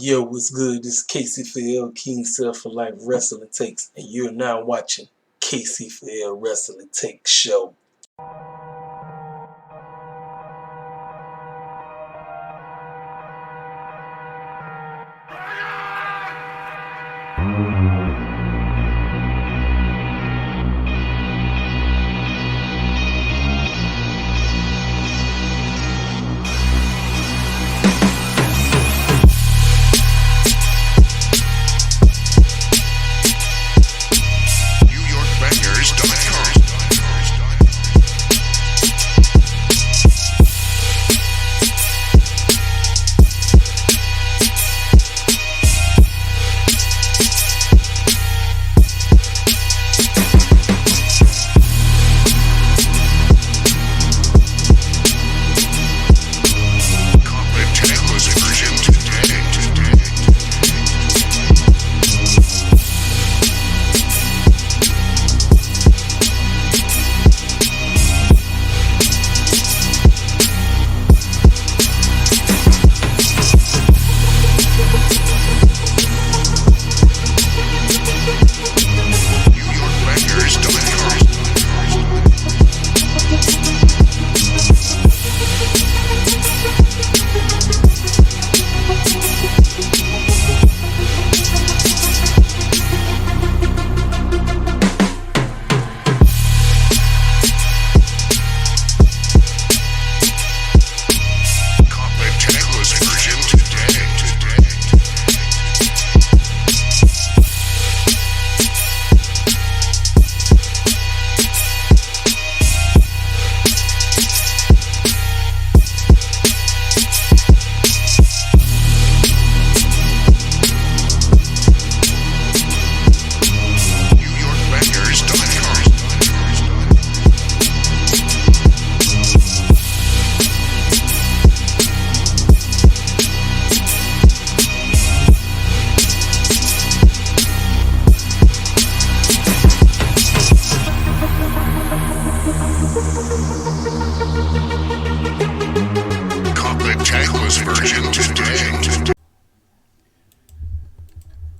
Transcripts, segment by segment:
Yo, what's good? This is Casey for L King Self for Life Wrestling Takes, and you're now watching Casey for L Wrestling Takes Show.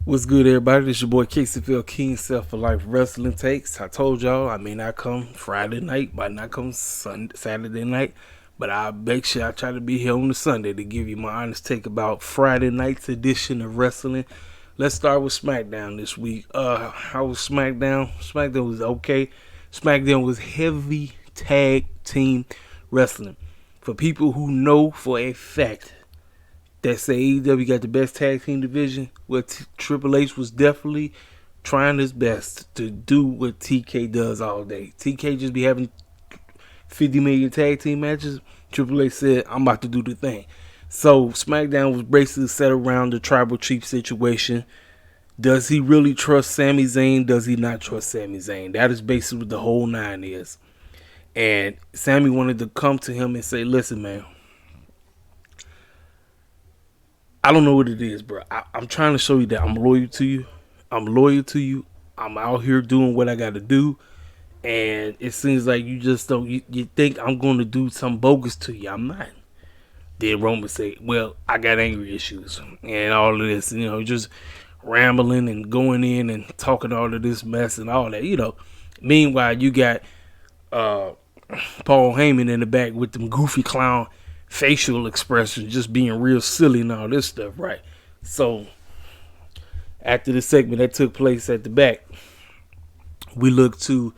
What's good, everybody? This your boy Casey King Self for Life Wrestling Takes. I told y'all I may not come Friday night, might not come Saturday night, but I'll make sure I try to be here on the Sunday to give you my honest take about Friday night's edition of wrestling. Let's start with Smackdown this week. How was Smackdown? Smackdown was okay. Smackdown was heavy tag team wrestling. For people who know for a fact that say AEW got the best tag team division, well, Triple H was definitely trying his best to do what TK does all day. TK just be having 50 million tag team matches. Triple H said, I'm about to do the thing. So SmackDown was basically set around the tribal chief situation. Does he really trust Sami Zayn? Does he not trust Sami Zayn? That is basically what the whole nine is. And Sami wanted to come to him and say, listen, man, I don't know what it is, bro. I'm trying to show you that I'm loyal to you. I'm out here doing what I got to do. And it seems like you just don't, you think I'm going to do some bogus to you. I'm not. Then Roman say, well, I got anger issues and all of this, just rambling and going in and talking all of this mess and all that, Meanwhile, you got Paul Heyman in the back with them goofy clown facial expressions, just being real silly and all this stuff, right? So after the segment that took place at the back, we look to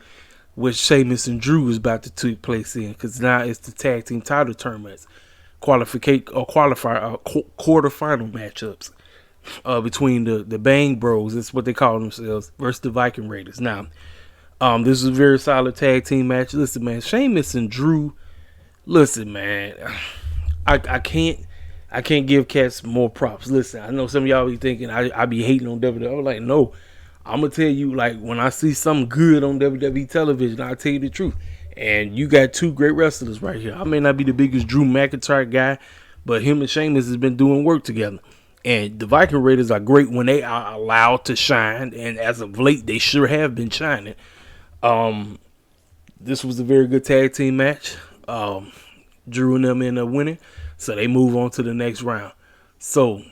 what Sheamus and Drew is about to take place in, because now it's the tag team title tournaments, quarterfinal matchups between the Bang Bros, that's what they call themselves, versus the Viking Raiders. Now, this is a very solid tag team match. Listen, man, Sheamus and Drew. Listen, man, I can't give cats more props. Listen, I know some of y'all be thinking I be hating on WWE. I'm like, no, I'm gonna tell you, like, when I see something good on WWE television, I'll tell you the truth. And you got two great wrestlers right here. I may not be the biggest Drew McIntyre guy, but him and Sheamus has been doing work together. And the Viking Raiders are great when they are allowed to shine, and as of late, they sure have been shining. This was a very good tag team match. Drew and them end up winning, so they move on to the next round. So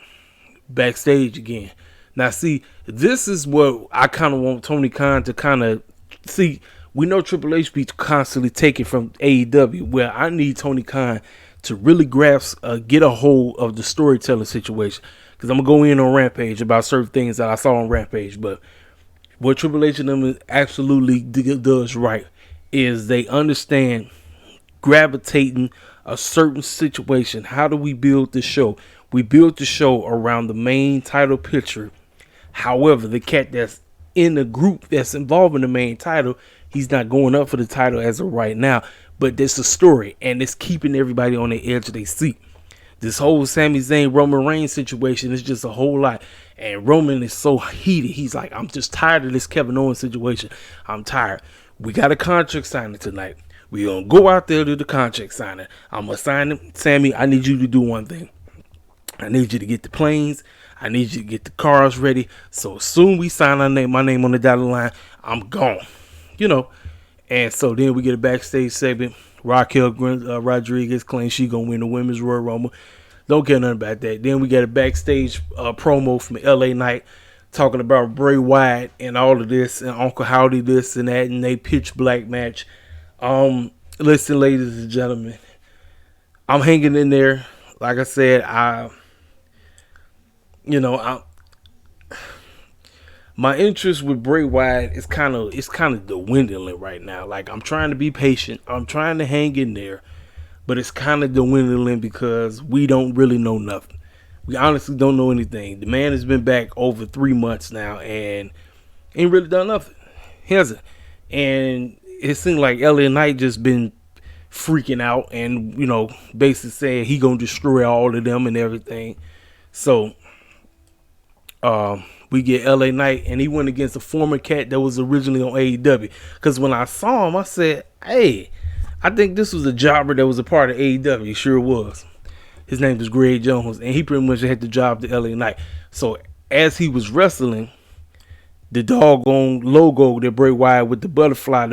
backstage again. Now, see, this is what I kind of want Tony Khan to kind of see. We know Triple H be constantly taking from AEW, where I need Tony Khan to really grasp, get a hold of the storytelling situation. Because I'm going to go in on Rampage about certain things that I saw on Rampage. But what Triple H and them absolutely does right is they understand gravitating a certain situation. How do we build the show? We build the show around the main title picture. However, the cat that's in the group that's involved in the main title, he's not going up for the title as of right now. But there's a story, and it's keeping everybody on the edge of their seat. This whole Sami Zayn Roman Reigns situation is just a whole lot. And Roman is so heated. He's like, I'm just tired of this Kevin Owens situation. I'm tired. We got a contract signing tonight. We're going to go out there to the contract signing. I'm going to sign him. Sammy, I need you to do one thing. I need you to get the planes. I need you to get the cars ready. So as soon we sign my name on the dotted line, I'm gone. You know. And so then we get a backstage segment. Raquel Rodriguez claims she going to win the Women's Royal Rumble. Don't care nothing about that. Then we get a backstage promo from LA Knight talking about Bray Wyatt and all of this and Uncle Howdy this and that, and they pitch black match. Listen, ladies and gentlemen, I'm hanging in there. Like I said, my interest with Bray Wyatt is kind of dwindling right now. Like, I'm trying to be patient. I'm trying to hang in there. But it's kind of dwindling because we don't really know nothing. We honestly don't know anything. The man has been back over 3 months now and ain't really done nothing. He hasn't. And it seems like LA Knight just been freaking out and, basically saying he gonna destroy all of them and everything. So, we get LA Knight, and he went against a former cat that was originally on AEW. Because when I saw him, I said, hey, I think this was a jobber that was a part of AEW. He sure was. His name was Greg Jones, and he pretty much had the job to LA Knight. So as he was wrestling, the doggone logo that Bray Wyatt with the butterfly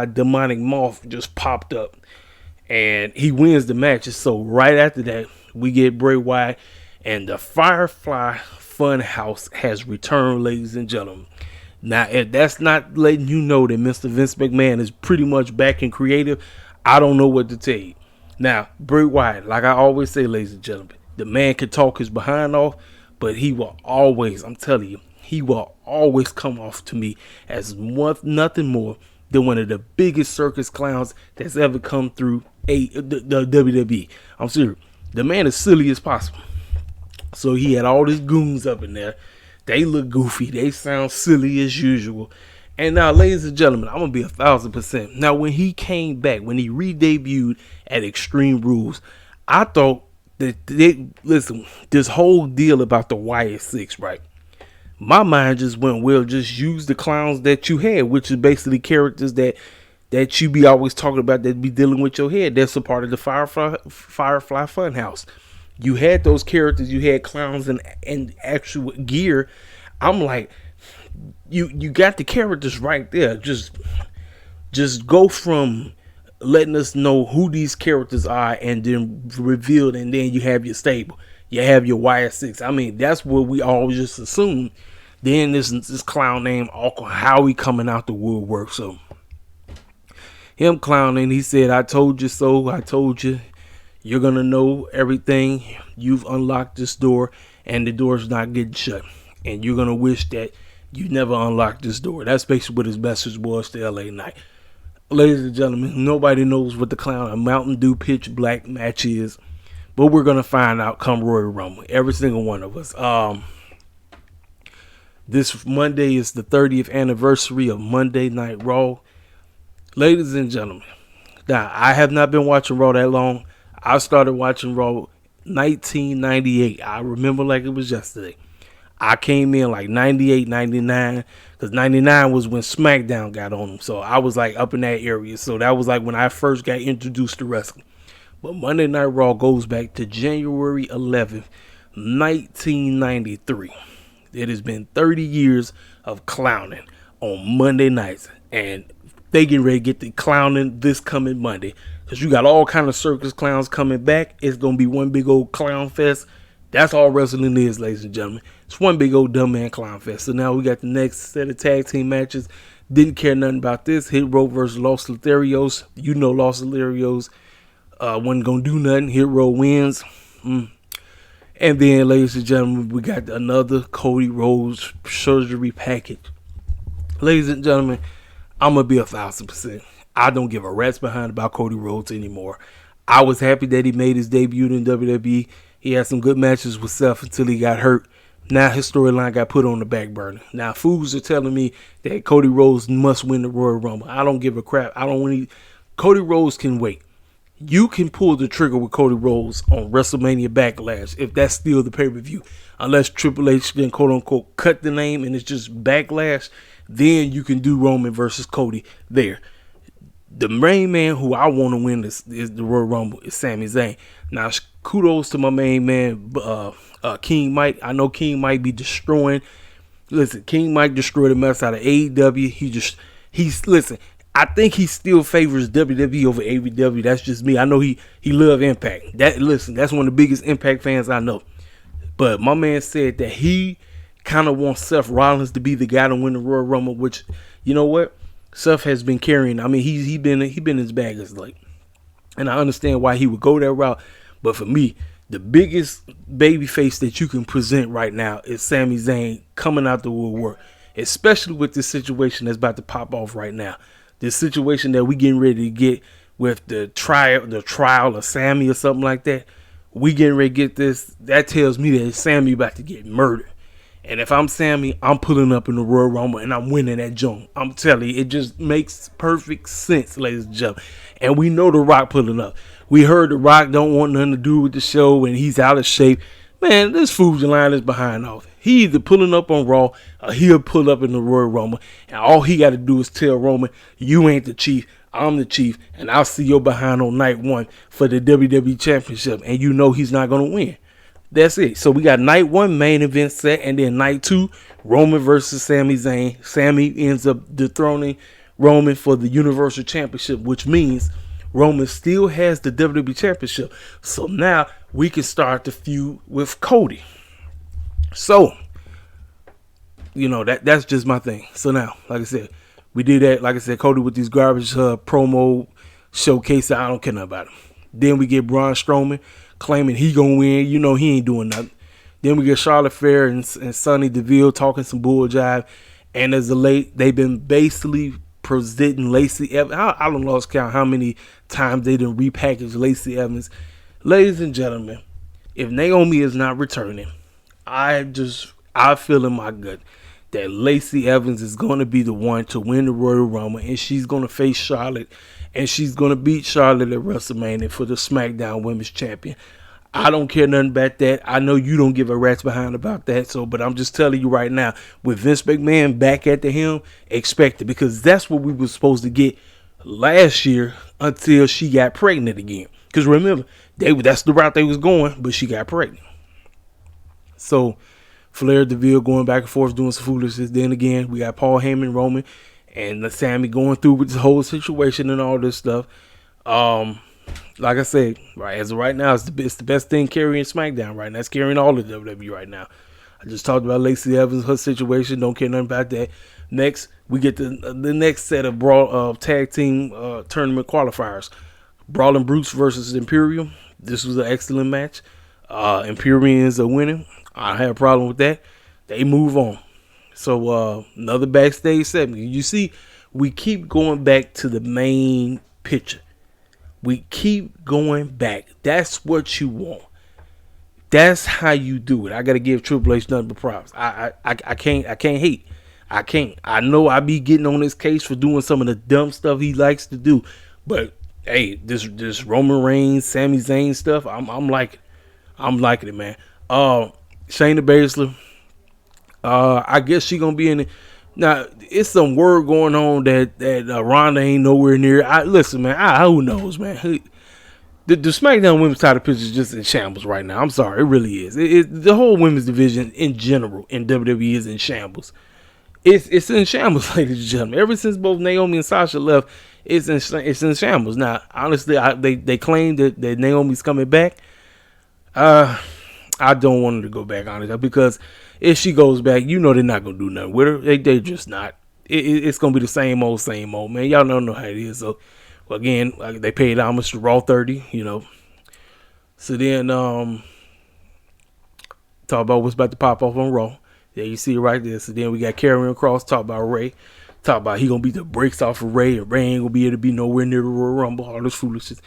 demonic moth just popped up. And he wins the match. So right after that, we get Bray Wyatt, and the Firefly Funhouse has returned, ladies and gentlemen. Now, if that's not letting you know that Mr. Vince McMahon is pretty much back in creative, I don't know what to tell you. Now, Bray Wyatt, like I always say, ladies and gentlemen, the man can talk his behind off, but he will always, I'm telling you, he will always come off to me as nothing more than one of the biggest circus clowns that's ever come through the WWE. I'm serious. The man is silly as possible. So he had all his goons up in there. They look goofy. They sound silly as usual. And now, ladies and gentlemen, I'm going to be 1,000%. Now, when he came back, when he re-debuted at Extreme Rules, I thought that, listen, this whole deal about the YS6, right? My mind just went, well, just use the clowns that you had, which is basically characters that you be always talking about that be dealing with your head. That's a part of the Firefly Funhouse. You had those characters, you had clowns and actual gear. I'm like, you got the characters right there. Just go from letting us know who these characters are and then revealed, and then you have your stable. You have your YS6. I mean, that's what we always just assume. Then this clown named Uncle Howie coming out the woodwork. So him clowning, he said, I told you so. I told you. You're going to know everything. You've unlocked this door, and the door's not getting shut. And you're going to wish that you never unlocked this door. That's basically what his message was to LA Knight. Ladies and gentlemen, nobody knows what the clown, a Mountain Dew pitch black match is. But we're going to find out come Royal Rumble. Every single one of us. This Monday is the 30th anniversary of Monday Night Raw. Ladies and gentlemen, now I have not been watching Raw that long. I started watching Raw 1998. I remember like it was yesterday. I came in like 98, 99, because 99 was when Smackdown got on them. So I was like up in that area. So that was like when I first got introduced to wrestling. But Monday Night Raw goes back to January 11th, 1993. It has been 30 years of clowning on Monday nights. And they getting ready to get the clowning this coming Monday. Because you got all kind of circus clowns coming back. It's going to be one big old clown fest. That's all wrestling is, ladies and gentlemen. It's one big old dumb man clown fest. So now we got the next set of tag team matches. Didn't care nothing about this. Hit Row versus Los Lotharios. You know Los Lotharios wasn't going to do nothing. Hit Row wins. And then, ladies and gentlemen, we got another Cody Rhodes surgery package. Ladies and gentlemen, I'm going to be 1,000%. I don't give a rat's behind about Cody Rhodes anymore. I was happy that he made his debut in WWE. He had some good matches with Seth until he got hurt. Now his storyline got put on the back burner. Now fools are telling me that Cody Rhodes must win the Royal Rumble. I don't give a crap. Cody Rhodes can wait. You can pull the trigger with Cody Rhodes on WrestleMania Backlash if that's still the pay-per-view. Unless Triple H then quote-unquote cut the name and it's just Backlash, then you can do Roman versus Cody there. The main man who I want to win is the Royal Rumble is Sami Zayn. Now, kudos to my main man, King Mike. I know King Mike be destroying. Listen, King Mike destroyed the mess out of AEW. Listen, I think he still favors WWE over AEW. That's just me. I know he love Impact. That's one of the biggest Impact fans I know. But my man said that he kind of wants Seth Rollins to be the guy to win the Royal Rumble, which, you know what? Seth has been carrying. I mean, he been in his bag as late. And I understand why he would go that route. But for me, the biggest baby face that you can present right now is Sami Zayn coming out the woodwork, especially with this situation that's about to pop off right now. This situation that we getting ready to get with the trial of Sammy or something like that. We getting ready to get this. That tells me that Sammy about to get murdered. And if I'm Sammy, I'm pulling up in the Royal Rumble and I'm winning that joint. I'm telling you, it just makes perfect sense, ladies and gentlemen. And we know The Rock pulling up. We heard The Rock don't want nothing to do with the show and he's out of shape. Man, this fool's line is behind off. He either pulling up on Raw or he'll pull up in the Royal Rumble. And all he got to do is tell Roman, you ain't the chief, I'm the chief. And I'll see your behind on night one for the WWE Championship. And you know he's not going to win. That's it. So we got night one main event set, and then night two, Roman versus Sami Zayn. Sami ends up dethroning Roman for the Universal Championship, which means Roman still has the WWE Championship. So now we can start the feud with Cody. So, you know, that's just my thing. So now, like I said, we did that. Like I said, Cody with these garbage promo showcase. I don't care nothing about him. Then we get Braun Strowman claiming he gonna win. You know he ain't doing nothing. Then we get Charlotte Flair and Sonya Deville talking some bull jive. And as of late, they've been basically presenting Lacey Evans. I don't lost count how many times they done repackaged Lacey Evans. Ladies and gentlemen, if Naomi is not returning, I feel in my gut that Lacey Evans is going to be the one to win the Royal Rumble, and she's going to face Charlotte, and she's going to beat Charlotte at WrestleMania for the Smackdown Women's Champion. I don't care nothing about that. I know you don't give a rat's behind about that. But I'm just telling you right now, with Vince McMahon back at the helm, expect it, because that's what we were supposed to get last year until she got pregnant again. Because remember, that's the route they was going, but she got pregnant. So Flair, Deville going back and forth doing some foolishness. Then again, we got Paul Heyman, Roman, and Sammy going through with this whole situation and all this stuff. Like I said, right as of right now, it's the best thing carrying SmackDown right now. It's carrying all of WWE right now. I just talked about Lacey Evans, her situation. Don't care nothing about that. Next, we get the next set of tag team tournament qualifiers. Brawling Brutes versus Imperium. This was an excellent match. Imperians are winning. I have a problem with that. They move on. So another backstage segment. You see, we keep going back to the main picture. We keep going back. That's what you want. That's how you do it. I gotta give Triple H nothing but props. I can't hate. I can't. I know I be getting on his case for doing some of the dumb stuff he likes to do, but hey, this Roman Reigns, Sami Zayn stuff, I'm liking it, man. Shayna Baszler, I guess she gonna be in it. Now, it's some word going on that Ronda ain't nowhere near. Listen, man, who knows, man. The SmackDown women's title picture is just in shambles right now. I'm sorry, it really is. The whole women's division in general in WWE is in shambles. It's in shambles, ladies and gentlemen. Ever since both Naomi and Sasha left, it's in shambles. Now, honestly, they claim that Naomi's coming back. I I don't want her to go back, honestly, because if she goes back, they're not gonna do nothing with her. They just not. It's gonna be the same old, man. Y'all don't know how it is. So again, they paid homage to Raw 30, So then talk about what's about to pop off on Raw. Yeah, you see it right there. So then we got Karrion Kross, talk about Ray. Talk about he gonna beat the brakes off of Ray, and Ray ain't gonna be able to be nowhere near the Royal Rumble. All this foolishness.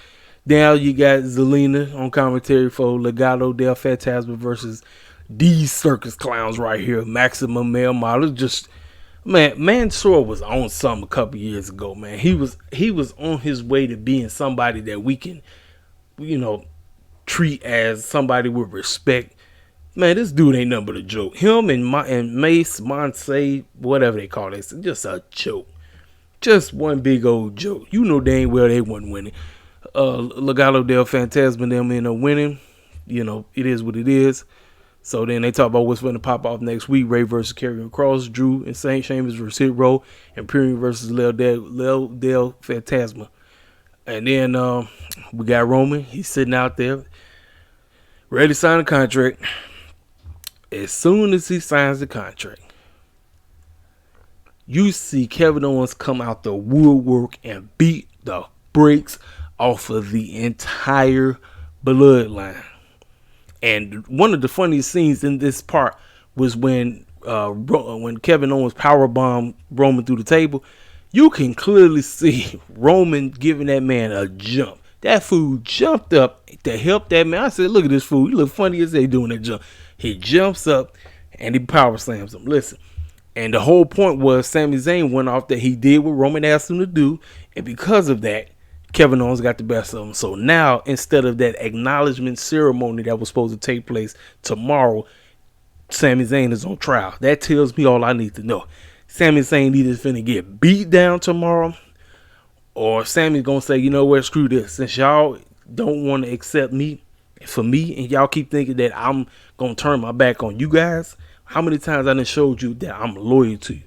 Now you got Zelina on commentary for Legado del Fantasma versus these circus clowns right here. Maximum Male Model. Just Mansoor was on something a couple years ago, man. He was on his way to being somebody that we can, treat as somebody with respect. Man, this dude ain't nothing but a joke. Him and Mace, Monse, whatever they call it, just a joke. Just one big old joke. You know dang well they wasn't winning. Legado del Fantasma, them end up winning. It is what it is. So then they talk about what's going to pop off next week. Ray versus Karrion Kross, Drew and Saint Sheamus versus Hit Row, Imperium versus Lil Del Fantasma. And then we got Roman. He's sitting out there, ready to sign a contract. As soon as he signs the contract, you see Kevin Owens come out the woodwork and beat the brakes off of the entire bloodline. And one of the funniest scenes in this part was when Kevin Owens powerbombed Roman through the table. You can clearly see Roman giving that man a jump. That fool jumped up to help that man. I said, look at this fool. He look funny as they doing that jump. He jumps up and he power slams him. Listen. And the whole point was Sami Zayn went off that he did what Roman asked him to do. And because of that, Kevin Owens got the best of him. So now, instead of that acknowledgement ceremony that was supposed to take place tomorrow, Sami Zayn is on trial. That tells me all I need to know. Sami Zayn either finna get beat down tomorrow, or Sammy's gonna say, you know what, screw this. Since y'all don't want to accept me for me, and y'all keep thinking that I'm gonna turn my back on you guys, how many times I done showed you that I'm loyal to you?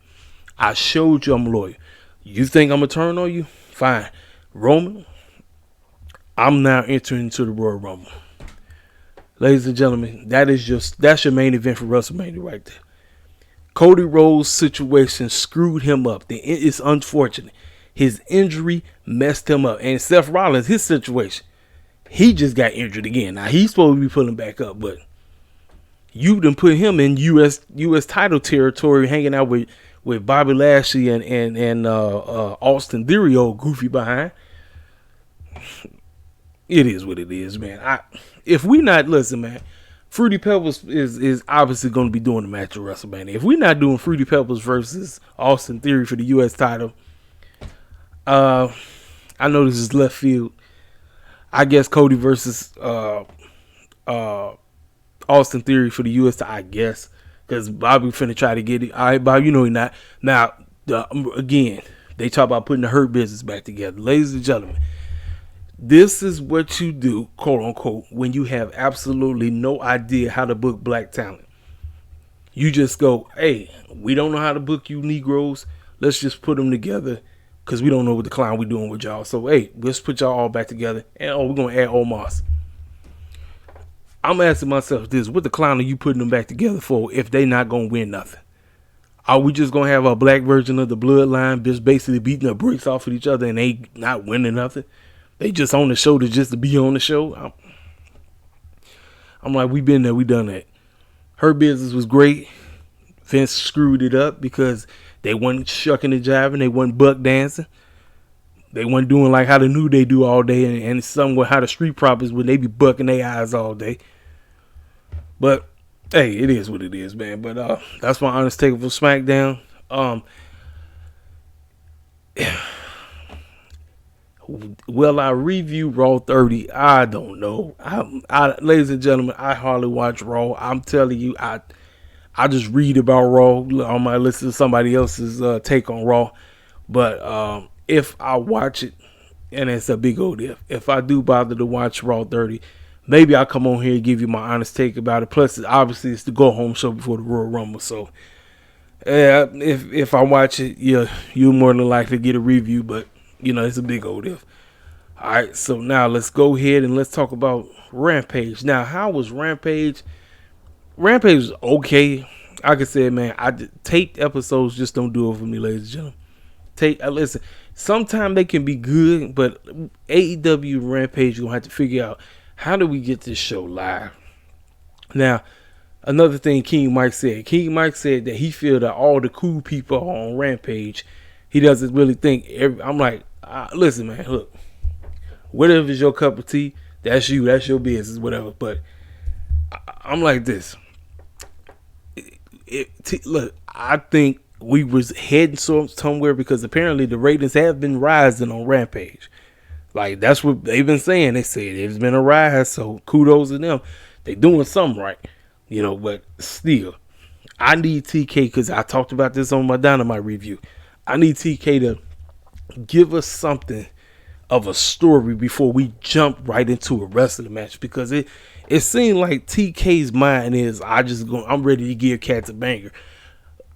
I showed you I'm loyal. You think I'm gonna turn on you? Fine. Roman, I'm now entering into the Royal Rumble. Ladies and gentlemen, that's your main event for WrestleMania right there. Cody Rhodes' situation screwed him up. It's unfortunate. His injury messed him up. And Seth Rollins, his situation, he just got injured again. Now, he's supposed to be pulling back up, but you done put him in U.S. title territory, hanging out with Bobby Lashley and Austin Theory, old goofy behind. It is what it is, man. Listen, man, Fruity Pebbles is obviously going to be doing the match at WrestleMania. If we're not doing Fruity Pebbles versus Austin Theory for the U.S. title, I know this is left field. I guess Cody versus Austin Theory for the U.S. title, I guess, because Bobby finna try to get it. All right, Bob, you know he not. Now, again, they talk about putting the Hurt Business back together. Ladies and gentlemen, this is what you do, quote unquote, when you have absolutely no idea how to book black talent. You just go, hey, we don't know how to book you Negroes. Let's just put them together because we don't know what the clown we're doing with y'all. So, hey, let's put y'all all back together. And, we're going to add Omos. I'm asking myself this. What the clown are you putting them back together for if they not going to win nothing? Are we just going to have a black version of the bloodline just basically beating the bricks off of each other and they not winning nothing? They just on the show just to be on the show. I'm like, we been there, we done that. Her Business was great. Vince screwed it up because they wasn't shucking and jiving. They wasn't buck dancing. They wasn't doing like how the New Day do all day and somewhat how the Street Profits when they be bucking their eyes all day. But, hey, it is what it is, man. But that's my honest take for SmackDown. Will I review Raw 30? I don't know. Ladies and gentlemen, I hardly watch Raw. I'm telling you, I just read about Raw. I might listen to somebody else's take on Raw. But if I watch it, and it's a big old if I do bother to watch Raw 30, maybe I'll come on here and give you my honest take about it. Plus, obviously, it's the go-home show before the Royal Rumble. So, if I watch it, you're more than likely to get a review. But it's a big old if. All right, so now let's go ahead and let's talk about Rampage. Now, how was Rampage? Rampage is okay. Like I said, man, taped episodes just don't do it for me, ladies and gentlemen. Listen, sometimes they can be good, but AEW Rampage, you're gonna have to figure out how do we get this show live. Now, another thing King Mike said that he feel that all the cool people are on Rampage. He doesn't really think I'm like, listen, man, look, whatever is your cup of tea, that's you, that's your business, whatever. But I'm like this. Look, I think we was heading somewhere because apparently the ratings have been rising on Rampage. Like, that's what they've been saying. They said it's been a rise, so kudos to them. They doing something right, but still, I need TK, because I talked about this on my Dynamite review. I need TK to give us something of a story before we jump right into a wrestling match, because it seemed like TK's mind is, I'm ready to give cats a banger.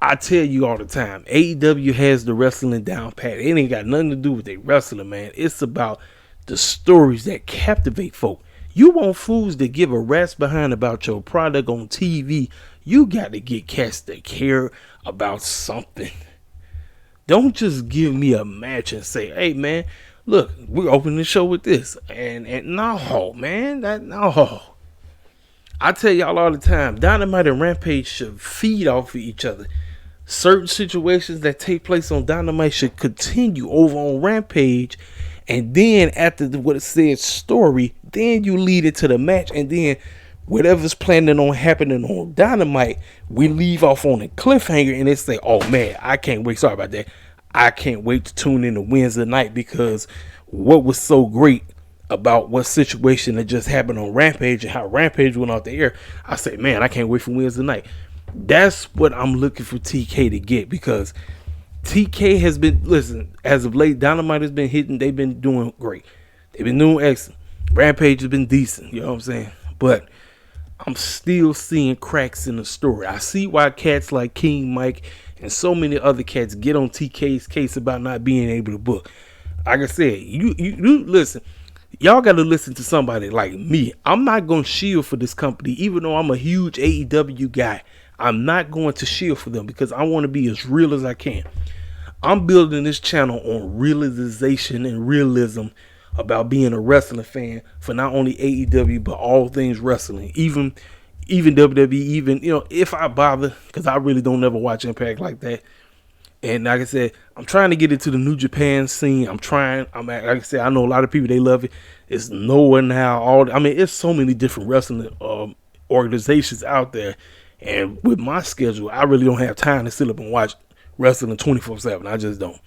I tell you all the time, AEW has the wrestling down pat. It ain't got nothing to do with their wrestling, man. It's about the stories that captivate folk. You want fools to give a rat's behind about your product on TV. You got to get cats that care about something. Don't just give me a match and say, hey, man, look, we're opening the show with this. And no, man, no. I tell y'all all the time, Dynamite and Rampage should feed off of each other. Certain situations that take place on Dynamite should continue over on Rampage. And then after what it said story, then you lead it to the match. And then whatever's planning on happening on Dynamite, we leave off on a cliffhanger and they say, oh man, I can't wait. Sorry about that. I can't wait to tune in to Wednesday night, because what was so great about what situation that just happened on Rampage and how Rampage went off the air. I say, man, I can't wait for Wednesday night. That's what I'm looking for TK to get, because TK has been, listen, as of late, Dynamite has been hitting. They've been doing great. They've been doing excellent. Rampage has been decent. You know what I'm saying? But I'm still seeing cracks in the story. I see why cats like King Mike and so many other cats get on TK's case about not being able to book. Like I said, you listen. Y'all got to listen to somebody like me. I'm not going to shield for this company, even though I'm a huge AEW guy. I'm not going to shield for them because I want to be as real as I can. I'm building this channel on realization and realism about being a wrestling fan for not only AEW, but all things wrestling, even WWE, even, if I bother, because I really don't ever watch Impact like that. And like I said, I'm trying to get into the New Japan scene. Like I said, I know a lot of people, they love it. It's Noah now. It's so many different wrestling organizations out there. And with my schedule, I really don't have time to sit up and watch wrestling 24/7. I just don't.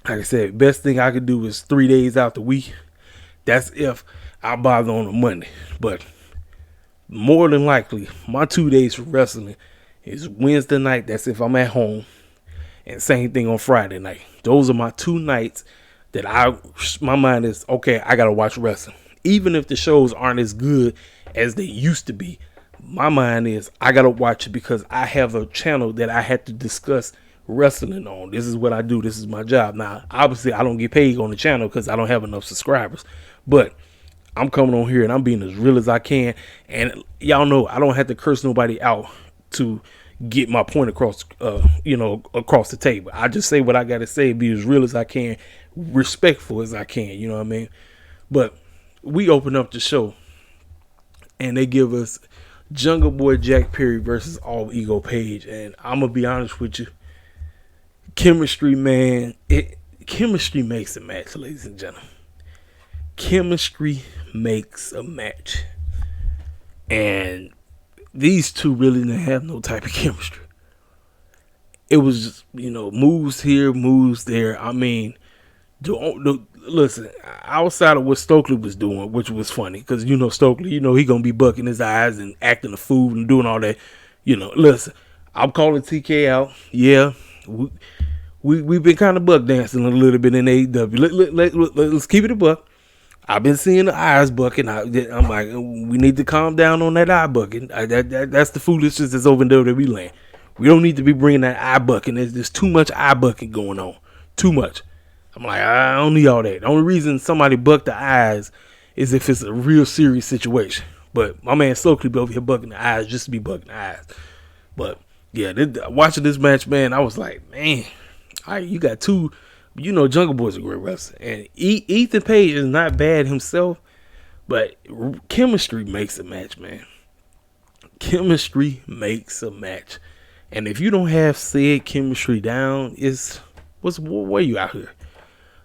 Like I said, best thing I could do is 3 days out the week. That's if I bother on a Monday. But more than likely, my 2 days for wrestling is Wednesday night. That's if I'm at home. And same thing on Friday night. Those are my 2 nights that my mind is, okay, I got to watch wrestling. Even if the shows aren't as good as they used to be, my mind is, I got to watch it because I have a channel that I had to discuss wrestling on. This is what I do. This is my job. Now, obviously, I don't get paid on the channel because I don't have enough subscribers. But I'm coming on here and I'm being as real as I can. And y'all know I don't have to curse nobody out to get my point across, across the table. I just say what I got to say, be as real as I can, respectful as I can. You know what I mean? But we open up the show and they give us Jungle Boy Jack Perry versus All Ego Page. And I'm going to be honest with you. Chemistry, man. Chemistry makes a match, ladies and gentlemen. Chemistry makes a match. And these two really didn't have no type of chemistry. It was just, moves here, moves there. I mean, listen, outside of what Stokely was doing, which was funny, because, Stokely, he going to be bucking his eyes and acting a fool and doing all that. Listen, I'm calling TK out. Yeah, we've been kind of buck dancing a little bit in AEW. Let's keep it a buck. I've been seeing the eyes bucking. I'm like, we need to calm down on that eye bucking. That's the foolishness that's over in WWE land. We don't need to be bringing that eye bucking. There's too much eye bucking going on. Too much. I'm like, I don't need all that. The only reason somebody bucked the eyes is if it's a real serious situation. But my man Slow Clip over here bugging the eyes just to be bugging the eyes. But yeah, watching this match, man, I was like, man, all right, you got two, Jungle Boy's a great wrestler. And Ethan Page is not bad himself, but chemistry makes a match, man. Chemistry makes a match. And if you don't have said chemistry down, where you out here?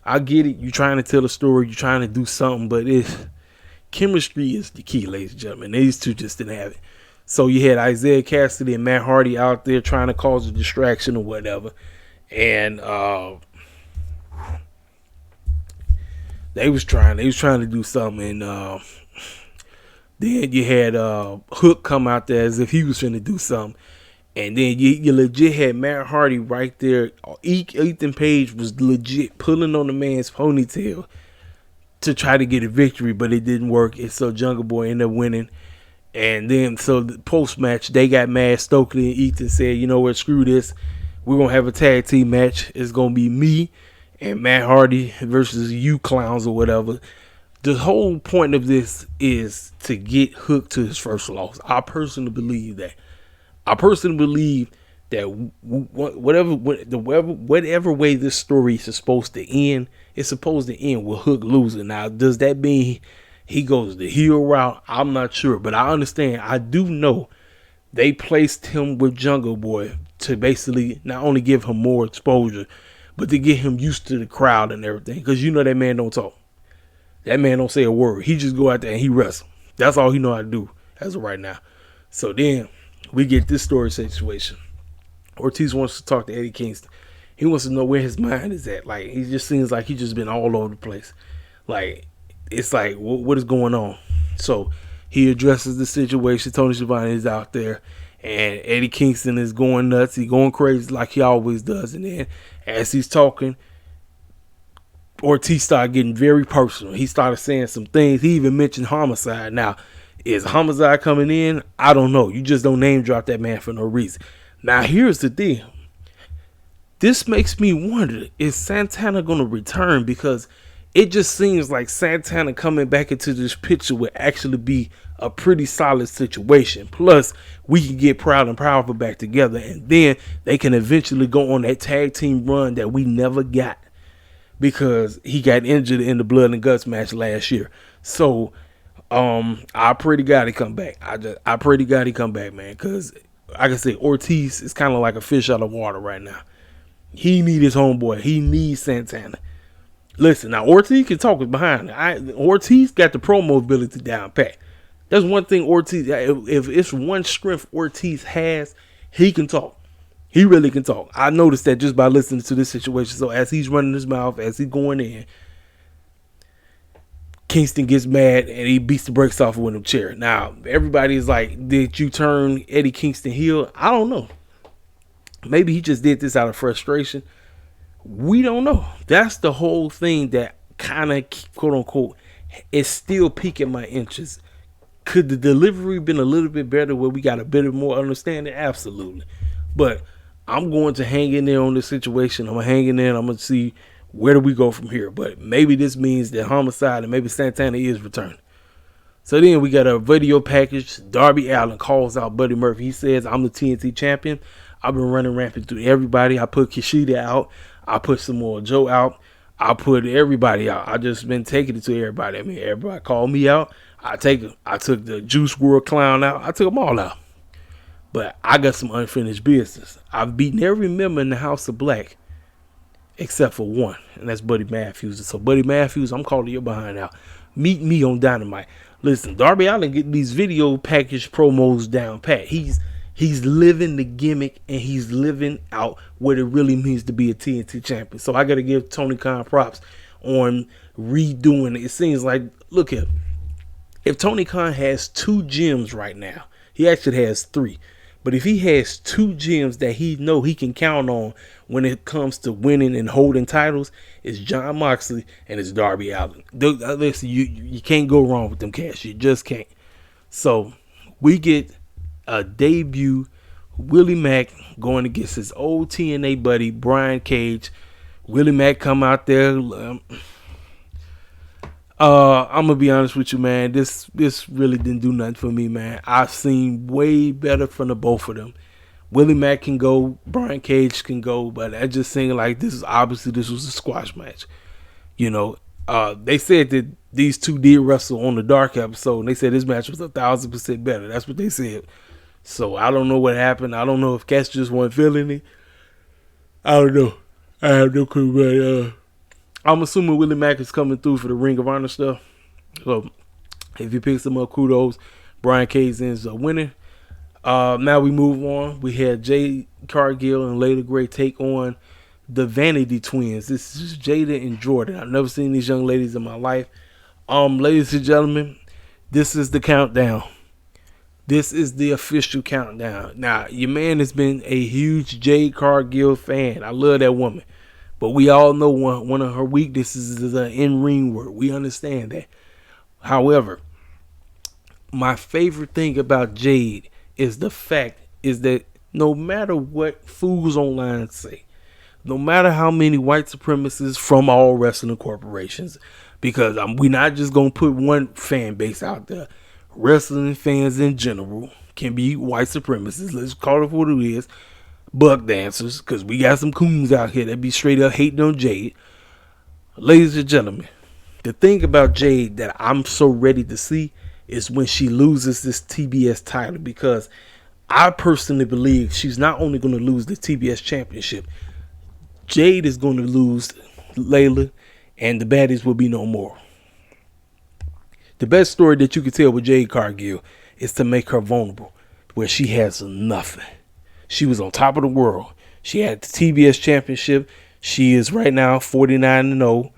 I get it. You're trying to tell a story. You're trying to do something, but chemistry is the key, ladies and gentlemen. These two just didn't have it. So you had Isaiah Cassidy and Matt Hardy out there trying to cause a distraction or whatever. And they was trying to do something. And then you had Hook come out there as if he was trying to do something. And then you legit had Matt Hardy right there. Ethan Page was legit pulling on the man's ponytail to try to get a victory, but it didn't work. And so Jungle Boy ended up winning. And then, so the post-match, they got mad. Stokely and Ethan said, you know what, screw this. We're going to have a tag team match. It's going to be me and Matt Hardy versus you clowns or whatever. The whole point of this is to get Hook to his first loss. I personally believe that. I personally believe that whatever way this story is supposed to end, it's supposed to end with Hook losing. Now, does that mean he goes the heel route? I'm not sure, but I understand. I do know they placed him with Jungle Boy to basically not only give him more exposure, but to get him used to the crowd and everything. Because that man don't talk. That man don't say a word. He just go out there and he wrestle. That's all he know how to do as of right now. So then we get this story situation. Ortiz wants to talk to Eddie Kingston. He wants to know where his mind is at. Like, he just seems like he's just been all over the place. Like, it's like, what is going on? So he addresses the situation. Tony Schiavone is out there, and Eddie Kingston is going nuts. He's going crazy like he always does. And then as he's talking, Ortiz started getting very personal. He started saying some things. He even mentioned Homicide. Now, is Homicide coming in? I don't know. You just don't name drop that man for no reason. Now, here's the thing. This makes me wonder, is Santana going to return? Because it just seems like Santana coming back into this picture would actually be a pretty solid situation. Plus, we can get Proud and Powerful back together, and then they can eventually go on that tag team run that we never got because he got injured in the Blood and Guts match last year. So, I pray to God he come back. I pray to God he come back, man, because like I said, Ortiz is kind of like a fish out of water right now. He need his homeboy. He needs Santana. Listen, now Ortiz can talk behind it. Ortiz got the promo ability down pat. That's one thing Ortiz, if it's one strength Ortiz has, he can talk. He really can talk. I noticed that just by listening to this situation. So as he's running his mouth, as he's going in, Kingston gets mad and he beats the brakes off with him chair. Now, everybody's like, did you turn Eddie Kingston heel? I don't know. Maybe he just did this out of frustration. We don't know. That's the whole thing that kind of, quote unquote, is still piquing my interest. Could the delivery been a little bit better where we got a bit more understanding? Absolutely. But I'm going to hang in there on this situation. I'm going to hang in there and I'm going to see where do we go from here. But maybe this means that Homicide and maybe Santana is returning. So then we got a video package. Darby Allin calls out Buddy Murphy. He says, I'm the TNT champion. I've been running rampant through everybody. I put Kushida out. I put Samoa Joe out. I put everybody out. I just been taking it to everybody. I mean, everybody called me out. I took the Juice WRLD clown out. I took them all out. But I got some unfinished business. I've beaten every member in the House of Black except for one, and that's Buddy Matthews. So Buddy Matthews, I'm calling you behind out. Meet me on Dynamite. Listen, Darby Allin getting these video package promos down pat. He's living the gimmick and he's living out what it really means to be a TNT champion. So I got to give Tony Khan props on redoing it. It seems like, look at, if Tony Khan has 2 gems right now, he actually has 3. But if he has 2 gems that he know he can count on when it comes to winning and holding titles, it's Jon Moxley and it's Darby Allin. Listen, you can't go wrong with them cats. You just can't. So we get a debut Willie Mack going against his old TNA buddy Brian Cage. Willie Mack come out there. I'm gonna be honest with you, man. This really didn't do nothing for me, man. I've seen way better from the both of them. Willie Mack can go, Brian Cage can go, but I just seemed like this was a squash match. You know, they said that these two did wrestle on the Dark episode, and they said this match was 1,000% better. That's what they said. So I don't know what happened. I don't know if cats just weren't feeling it. I don't know. I have no clue, but I'm assuming Willie Mack is coming through for the Ring of Honor stuff. So if he picks them up, kudos. Brian Cage ends up winning. Now we move on. We had Jade Cargill and Layla Gray take on the Vanity Twins. This is Jada and Jordan. I've never seen these young ladies in my life. Ladies and gentlemen, this is the countdown. This is the official countdown. Now, your man has been a huge Jade Cargill fan. I love that woman. But we all know one of her weaknesses is an in-ring work. We understand that. However, my favorite thing about Jade is the fact is that no matter what fools online say, no matter how many white supremacists from all wrestling corporations, because we're not just going to put one fan base out there. Wrestling fans in general can be white supremacists. Let's call it what it is. Buck dancers, because we got some coons out here that be straight up hating on Jade. Ladies and gentlemen, the thing about Jade that I'm so ready to see is when she loses this TBS title, because I personally believe she's not only going to lose the TBS championship, Jade is going to lose Layla, and the baddies will be no more. The best story that you can tell with Jade Cargill is to make her vulnerable, where she has nothing. She was on top of the world. She had the TBS championship. She is right now 49-0.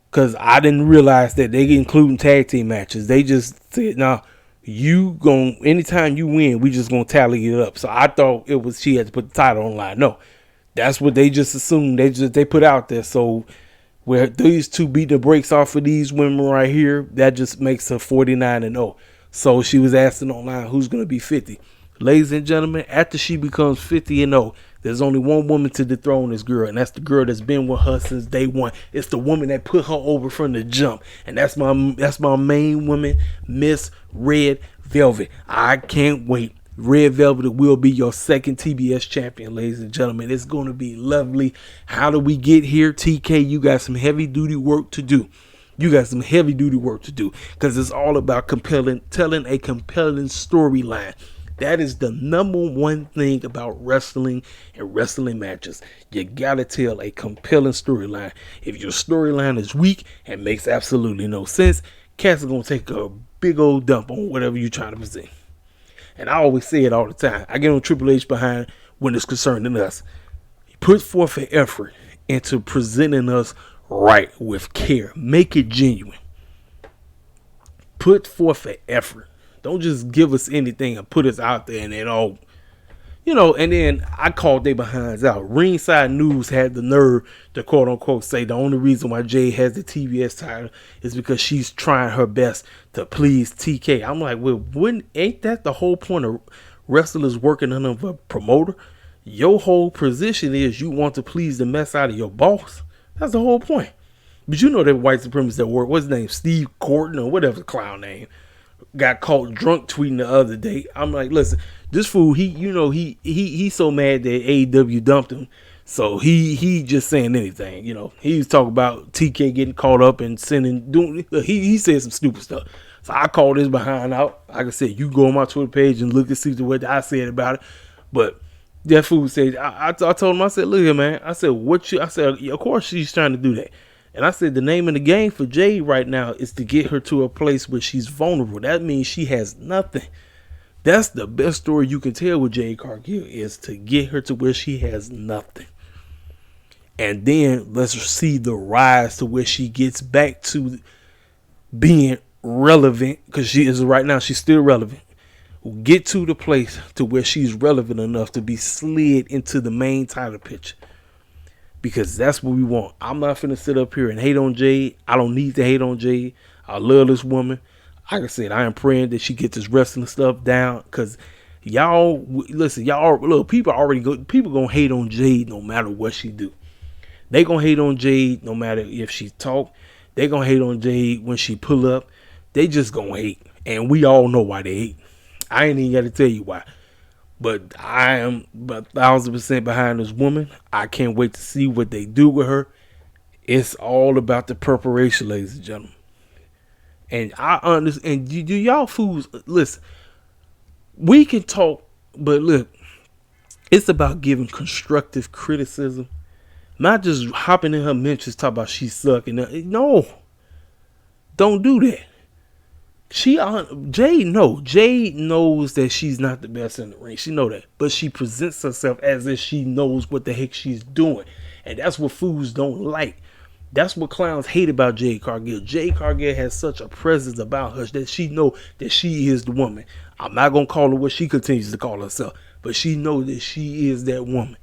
Because I didn't realize that they including tag team matches. They just said, "Nah, anytime you win, we just gonna tally it up." So I thought it was she had to put the title online. No, that's what they just assumed. They put out there. So where these two beat the brakes off of these women right here, that just makes her 49-0. So she was asking online who's gonna be 50. Ladies and gentlemen, after she becomes 50-0, there's only one woman to dethrone this girl, and that's the girl that's been with her since day one. It's the woman that put her over from the jump, and that's my main woman, Miss Red Velvet. I can't wait. Red Velvet will be your second TBS champion, ladies and gentlemen. It's going to be lovely. How do we get here? TK, you got some heavy duty work to do. Because it's all about telling a compelling storyline. That is the number one thing about wrestling and wrestling matches. You gotta tell a compelling storyline. If your storyline is weak and makes absolutely no sense, cats are gonna take a big old dump on whatever you're trying to present. And I always say it all the time. I get on Triple H behind when it's concerning us. Put forth an effort into presenting us right with care. Make it genuine. Put forth an effort. Don't just give us anything and put us out there and it all, and then I called they behinds out. Ringside News had the nerve to quote unquote say the only reason why Jay has the TBS title is because she's trying her best to please TK. I'm like, well, ain't that the whole point of wrestlers working under a promoter? Your whole position is you want to please the mess out of your boss. That's the whole point. But you know that white supremacists that work, what's his name? Steve Corton or whatever the clown name. Got caught drunk tweeting the other day. I'm like, listen, this fool, he's so mad that AEW dumped him. So he just saying anything, He was talking about TK getting caught up and he said some stupid stuff. So I called his behind out. Like I said, you go on my Twitter page and look and see what I said about it. But that fool said, I told him, I said, look here, man. I said, of course she's trying to do that. And I said the name of the game for Jade right now is to get her to a place where she's vulnerable. That means she has nothing. That's the best story you can tell with Jade Cargill, is to get her to where she has nothing. And then let's see the rise to where she gets back to being relevant, because she is right now, she's still relevant. Get to the place to where she's relevant enough to be slid into the main title picture. Because that's what we want. I'm not finna sit up here and hate on Jade. I don't need to hate on Jade. I love this woman. Like I said, I am praying that she gets this wrestling stuff down. Because people gonna hate on Jade no matter what she do. They gonna hate on Jade no matter if she talk. They gonna hate on Jade when she pull up. They just gonna hate. And we all know why they hate. I ain't even got to tell you why. But I am 1,000% behind this woman. I can't wait to see what they do with her. It's all about the preparation, ladies and gentlemen. And I understand. And do y'all fools listen? We can talk, but look, it's about giving constructive criticism, not just hopping in her mentions talking about she sucking. No, don't do that. Jade knows that she's not the best in the ring. She know that, but she presents herself as if she knows what the heck she's doing, and that's what fools don't like. That's what clowns hate about Jade Cargill. Jade Cargill has such a presence about her that she know that she is the woman. I'm not gonna call her what she continues to call herself, but she knows that she is that woman.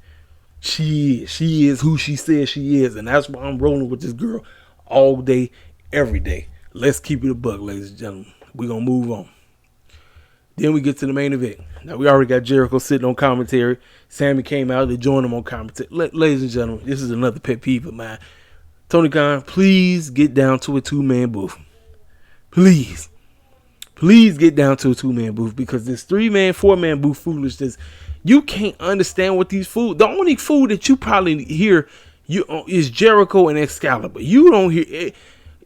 She is who she says she is, and that's why I'm rolling with this girl all day, every day. Let's keep it a buck, ladies and gentlemen. We're gonna move on. Then we get to the main event. Now we already got Jericho sitting on commentary. Sammy came out to join him on commentary. Ladies and gentlemen, this is another pet peeve of mine. Tony Khan, please get down to a 2-man booth. Please get down to a 2-man booth, because this 3-man, 4-man booth foolishness, you can't understand what these fools. The only fool that you probably hear is Jericho and Excalibur. You don't hear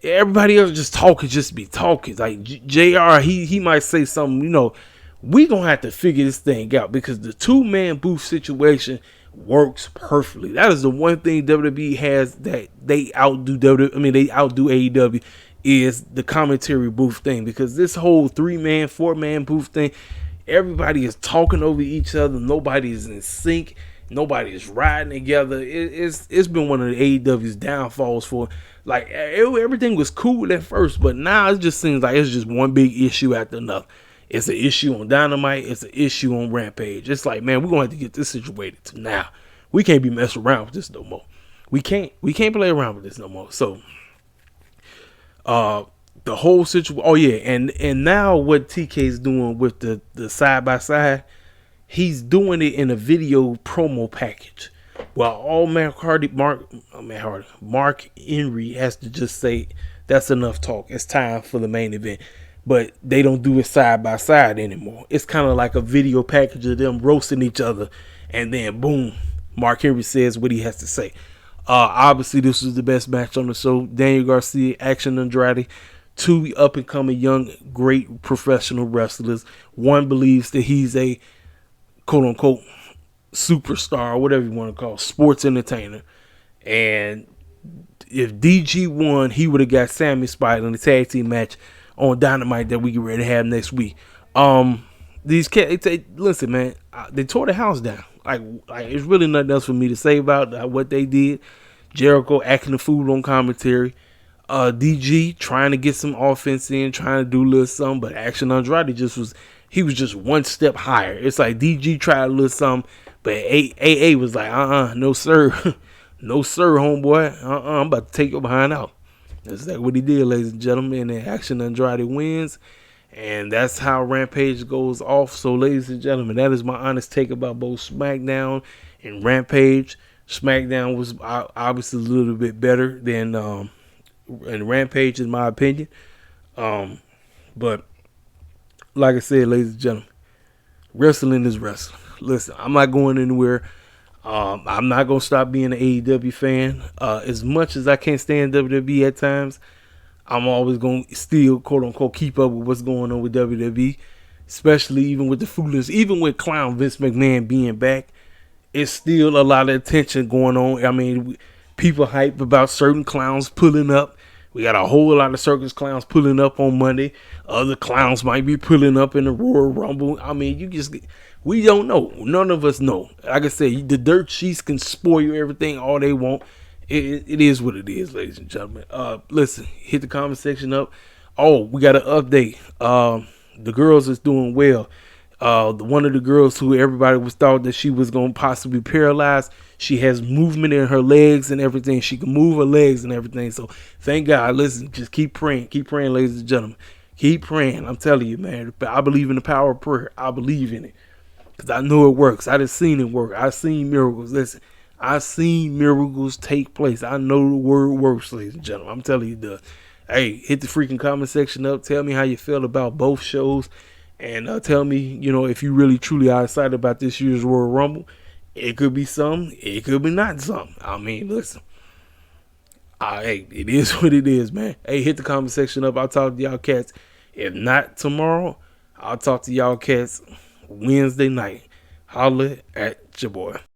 everybody else just be talking. Like JR, he might say something. We gonna have to figure this thing out, because the 2-man booth situation works perfectly. That is the one thing WWE has that they outdo AEW, is the commentary booth thing, because this whole 3-man, 4-man booth thing, everybody is talking over each other. Nobody is in sync. Nobody is riding together. It's been one of the AEW's downfalls for, like, everything was cool at first, but now it just seems like it's just one big issue after another. It's an issue on Dynamite. It's an issue on Rampage. It's like, man, we're going to have to get this situated to now. We can't be messing around with this no more. We can't play around with this no more. So, the whole situation. Oh yeah, and now what TK is doing with the side by side, he's doing it in a video promo package. Well, all Mark Henry has to just say, that's enough talk. It's time for the main event. But they don't do it side by side anymore. It's kind of like a video package of them roasting each other, and then boom, Mark Henry says what he has to say. Obviously, this was the best match on the show. Daniel Garcia, Action Andrade, 2 up-and-coming young, great professional wrestlers. One believes that he's a quote-unquote superstar, or whatever you want to call it, sports entertainer. And if DG won, he would have got Sammy spot in the tag team match on Dynamite that we get ready to have next week. These cats, listen, man, they tore the house down. Like it's really nothing else for me to say about what they did. Jericho acting the fool on commentary. DG trying to get some offense in, trying to do a little something, but Action Andrade was just one step higher. It's like DG tried a little something, but AA was like, no sir, no sir, homeboy, I'm about to take your behind out. That's exactly what he did, ladies and gentlemen. And Action Andrade wins, and that's how Rampage goes off. So, ladies and gentlemen, that is my honest take about both Smackdown and Rampage. Smackdown was obviously a little bit better than Rampage, in my opinion. But like I said, ladies and gentlemen, wrestling is wrestling. Listen, I'm not going anywhere. I'm not going to stop being an AEW fan. As much as I can't stand WWE at times, I'm always going to still, quote unquote, keep up with what's going on with WWE, especially even with the foolishness, even with clown Vince McMahon being back. It's still a lot of attention going on. I mean, people hype about certain clowns pulling up. We got a whole lot of circus clowns pulling up on Monday. Other clowns might be pulling up in the Royal Rumble. I mean, we don't know. None of us know. Like I said, the dirt sheets can spoil everything all they want. It is what it is, ladies and gentlemen. Listen, hit the comment section up. Oh, we got an update. The girls is doing well. One of the girls who everybody was thought that she was going to possibly paralyze, she has movement in her legs and everything. She can move her legs and everything. So thank God. Listen, just keep praying, ladies and gentlemen. Keep praying. I'm telling you, man. I believe in the power of prayer. I believe in it because I know it works. I done seen it work. I've seen miracles. Listen, I seen miracles take place. I know the word works, ladies and gentlemen. I'm telling you, hey, hit the freaking comment section up. Tell me how you feel about both shows. And tell me, if you really truly are excited about this year's Royal Rumble. It could be some, it could be not some. I mean, listen. Hey, it is what it is, man. Hey, hit the comment section up. I'll talk to y'all cats. If not tomorrow, I'll talk to y'all cats Wednesday night. Holla at your boy.